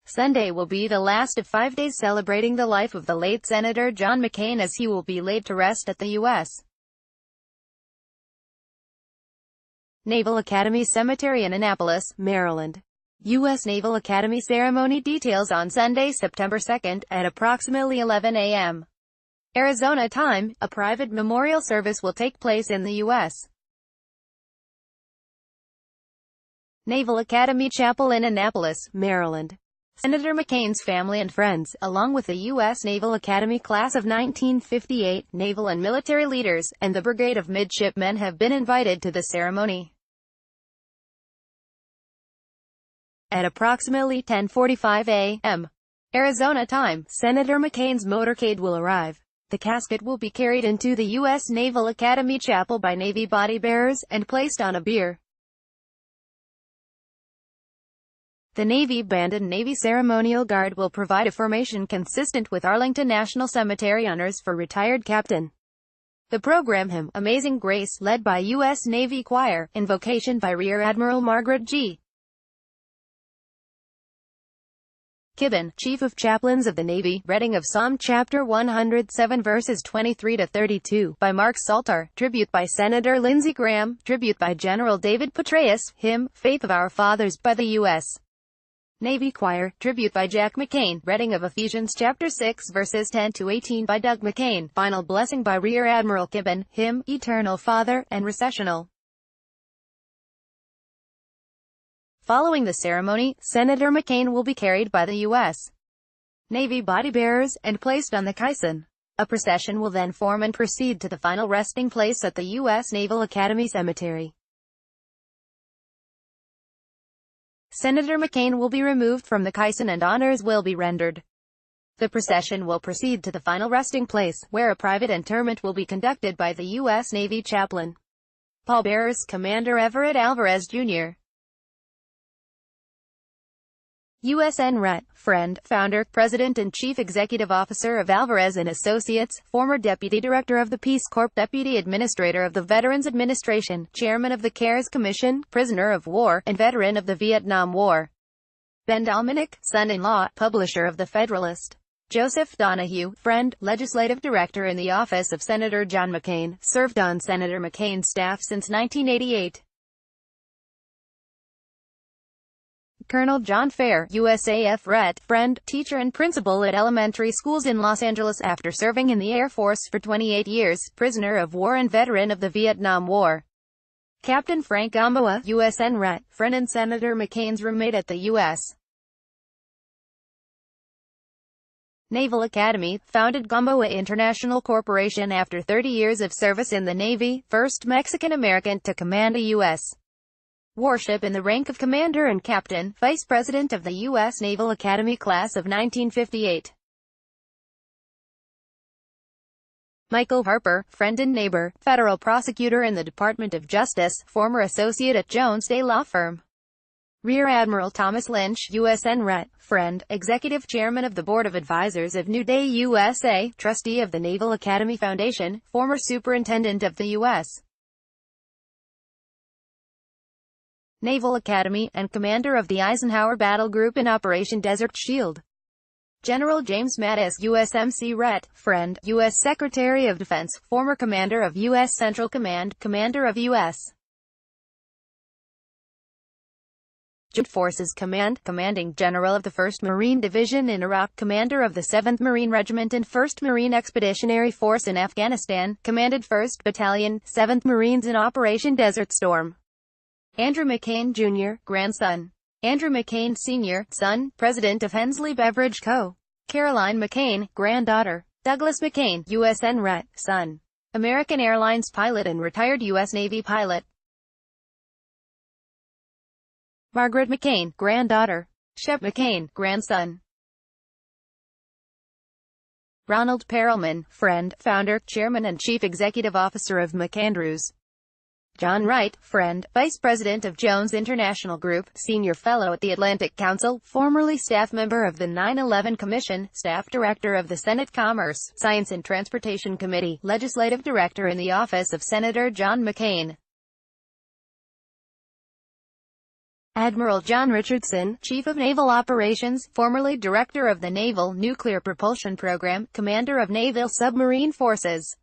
Sunday will be the last of 5 days celebrating the life of the late Senator John McCain, as he will be laid to rest at the U.S. Naval Academy Cemetery in Annapolis, Maryland. U.S. Naval Academy ceremony details on Sunday, September 2nd, at approximately 11 a.m. Arizona time. A private memorial service will take place in the U.S. Naval Academy Chapel in Annapolis, Maryland. Senator McCain's family and friends, along with the U.S. Naval Academy class of 1958, naval and military leaders, and the Brigade of Midshipmen have been invited to the ceremony. At approximately 10:45 a.m. Arizona time, Senator McCain's motorcade will arrive. The casket will be carried into the U.S. Naval Academy Chapel by Navy body bearers, and placed on a bier. The Navy Band and Navy Ceremonial Guard will provide a formation consistent with Arlington National Cemetery honors for retired Captain. The program hymn, Amazing Grace, led by U.S. Navy Choir, Invocation by Rear Admiral Margaret G. Kibben, Chief of Chaplains of the Navy, reading of Psalm Chapter 107 verses 23-32, by Mark Salter, tribute by Senator Lindsey Graham, tribute by General David Petraeus, hymn, Faith of Our Fathers, by the U.S. Navy Choir, tribute by Jack McCain, reading of Ephesians chapter 6 verses 10-18 by Doug McCain, final blessing by Rear Admiral Kibben, hymn, Eternal Father, and recessional. Following the ceremony, Senator McCain will be carried by the U.S. Navy body bearers, and placed on the caisson. A procession will then form and proceed to the final resting place at the U.S. Naval Academy Cemetery. Senator McCain will be removed from the caisson and honors will be rendered. The procession will proceed to the final resting place, where a private interment will be conducted by the U.S. Navy chaplain. Pallbearers, Commander Everett Alvarez, Jr. U.S.N. Rhett, friend, founder, president and chief executive officer of Alvarez & Associates, former deputy director of the Peace Corps, deputy administrator of the Veterans Administration, chairman of the CARES Commission, prisoner of war, and veteran of the Vietnam War. Ben Dominic, son-in-law, publisher of The Federalist. Joseph Donahue, friend, legislative director in the office of Senator John McCain, served on Senator McCain's staff since 1988. Colonel John Fair, USAF Rhett, friend, teacher and principal at elementary schools in Los Angeles after serving in the Air Force for 28 years, prisoner of war and veteran of the Vietnam War. Captain Frank Gamboa, USN Rhett, friend and Senator McCain's roommate at the U.S. Naval Academy, founded Gamboa International Corporation after 30 years of service in the Navy, first Mexican-American to command a U.S. warship in the rank of commander and captain, vice president of the U.S. Naval Academy class of 1958. Michael Harper, friend and neighbor, federal prosecutor in the Department of Justice, former associate at Jones Day Law Firm. Rear Admiral Thomas Lynch, USN Rhett, friend, executive chairman of the Board of Advisors of New Day USA, trustee of the Naval Academy Foundation, former superintendent of the U.S. Naval Academy, and commander of the Eisenhower Battle Group in Operation Desert Shield. General James Mattis, USMC Rhett, friend, U.S. Secretary of Defense, former commander of U.S. Central Command, commander of U.S. Joint Forces Command, commanding general of the 1st Marine Division in Iraq, commander of the 7th Marine Regiment and 1st Marine Expeditionary Force in Afghanistan, commanded 1st Battalion, 7th Marines in Operation Desert Storm. Andrew McCain, Jr., grandson. Andrew McCain, Sr., son, president of Hensley Beverage Co. Caroline McCain, granddaughter. Douglas McCain, USN Rhett, son. American Airlines pilot and retired U.S. Navy pilot. Margaret McCain, granddaughter. Shep McCain, grandson. Ronald Perelman, friend, founder, chairman and chief executive officer of McAndrews. John Wright, friend, vice president of Jones International Group, senior fellow at the Atlantic Council, formerly staff member of the 9/11 Commission, staff director of the Senate Commerce, Science and Transportation Committee, legislative director in the office of Senator John McCain. Admiral John Richardson, Chief of Naval Operations, formerly Director of the Naval Nuclear Propulsion Program, Commander of Naval Submarine Forces.